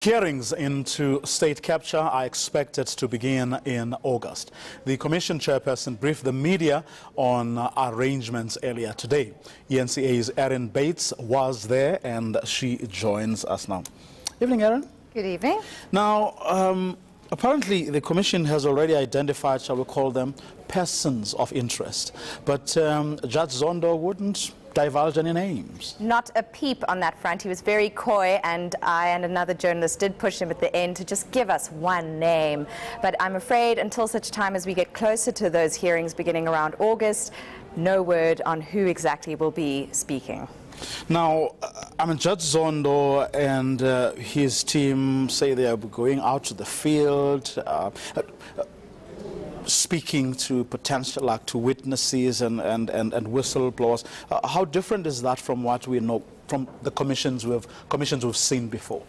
Hearings into state capture are expected to begin in August. The Commission chairperson briefed the media on arrangements earlier today. eNCA's Erin Bates was there and she joins us now. Evening, Erin. Good evening. Now, apparently the Commission has already identified, shall we call them, persons of interest. But Judge Zondo wouldn't divulge any names. Not a peep on that front. He was very coy, and I and another journalist did push him at the end to just give us one name. But I'm afraid until such time as we get closer to those hearings beginning around August, no word on who exactly will be speaking. Now, Judge Zondo and his team say they are going out to the field, speaking to potential to witnesses and whistleblowers. How different is that from what we know from the commissions we've seen before?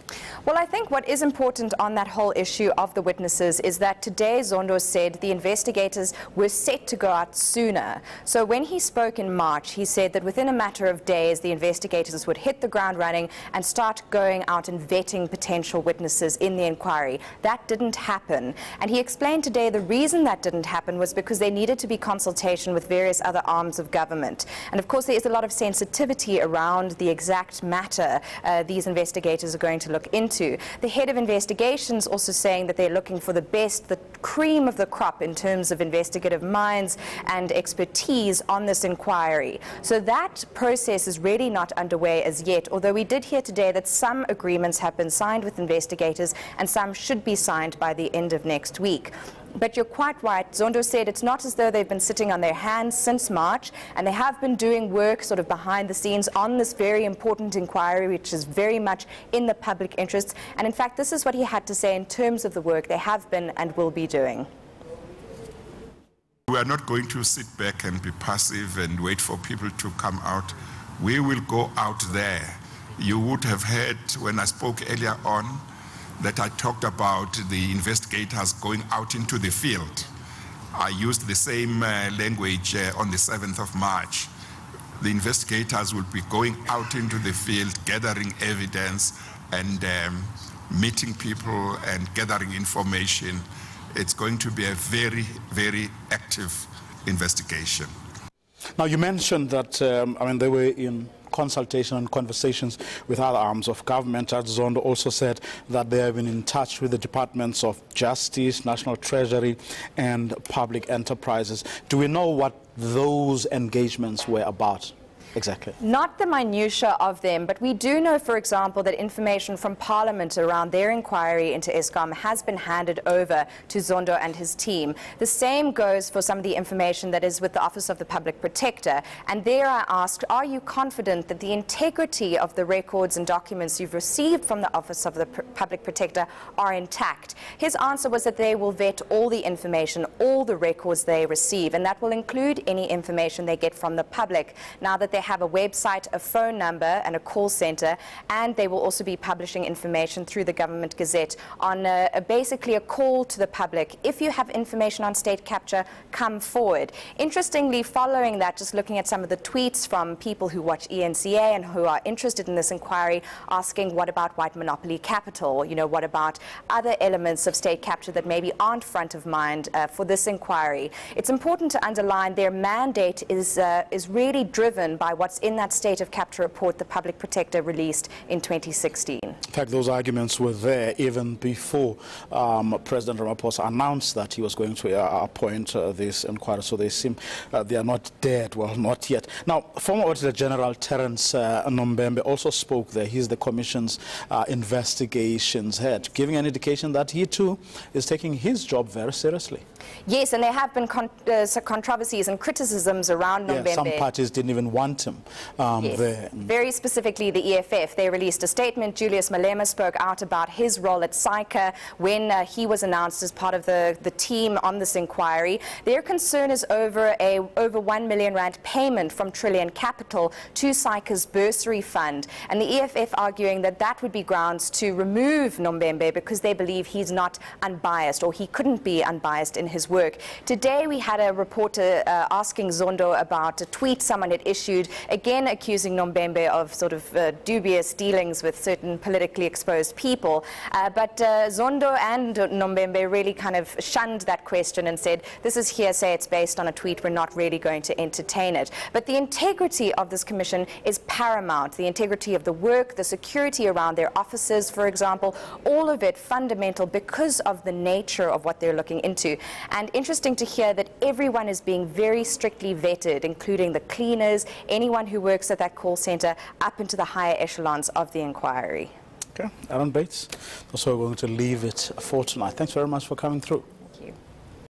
Well, I think what is important on that whole issue of the witnesses is that today Zondo said the investigators were set to go out sooner. So when he spoke in March, he said that within a matter of days the investigators would hit the ground running and start going out and vetting potential witnesses in the inquiry. That didn't happen. And he explained today the reason that didn't happen was because there needed to be consultation with various other arms of government. And of course there is a lot of sensitivity around the exact matter these investigators are going to look into. The head of investigations also saying that they're looking for the best, the cream of the crop in terms of investigative minds and expertise on this inquiry. So that process is really not underway as yet, although we did hear today that some agreements have been signed with investigators and some should be signed by the end of next week. But you're quite right. Zondo said it's not as though they've been sitting on their hands since March, and they have been doing work sort of behind the scenes on this very important inquiry, which is very much in the public interest. And in fact, this is what he had to say in terms of the work they have been and will be doing. We are not going to sit back and be passive and wait for people to come out. We will go out there. You would have heard when I spoke earlier on that I talked about the investigators going out into the field. I used the same language on the 7th of March. The investigators will be going out into the field, gathering evidence and meeting people and gathering information. It's going to be a very, very active investigation. Now, you mentioned that, they were in consultation and conversations with other arms of government. Judge Zondo also said that they have been in touch with the Departments of Justice, National Treasury, and Public Enterprises. Do we know what those engagements were about? Exactly. Not the minutiae of them, but we do know, for example, that information from Parliament around their inquiry into Eskom has been handed over to Zondo and his team. The same goes for some of the information that is with the Office of the Public Protector. And there I asked, are you confident that the integrity of the records and documents you've received from the Office of the Public Protector are intact? His answer was that they will vet all the information, all the records they receive, and that will include any information they get from the public. Now that they have a website, a phone number and a call center, and they will also be publishing information through the Government Gazette on basically a call to the public. If you have information on state capture, come forward. Interestingly, following that, just looking at some of the tweets from people who watch eNCA and who are interested in this inquiry, asking what about white monopoly capital? You know, what about other elements of state capture that maybe aren't front of mind for this inquiry? It's important to underline their mandate is really driven by what's in that state of capture report the Public Protector released in 2016. In fact, those arguments were there even before President Ramaphosa announced that he was going to appoint this inquiry, so they seem they are not dead. Well, not yet. Now, former Auditor General Terence Nombembe also spoke there. He's the Commission's investigations head, giving an indication that he too is taking his job very seriously. Yes, and there have been controversies and criticisms around Nombembe. Yeah, some parties didn't even want him there. Very specifically, the EFF, they released a statement. Julius Malema spoke out about his role at SAICA when he was announced as part of the team on this inquiry. Their concern is over over 1 million rand payment from Trillion Capital to SAICA's bursary fund, and the EFF arguing that that would be grounds to remove Nombembe because they believe he's not unbiased, or he couldn't be unbiased in his work. Today we had a reporter asking Zondo about a tweet someone had issued, again accusing Nombembe of sort of dubious dealings with certain politically exposed people. But Zondo and Nombembe really kind of shunned that question and said, this is hearsay, it's based on a tweet, we're not really going to entertain it. But the integrity of this commission is paramount. The integrity of the work, the security around their offices, for example, all of it fundamental because of the nature of what they're looking into. And interesting to hear that everyone is being very strictly vetted, including the cleaners, anyone who works at that call center, up into the higher echelons of the inquiry. Okay, Erin Bates, that's where we're going to leave it for tonight. Thanks very much for coming through.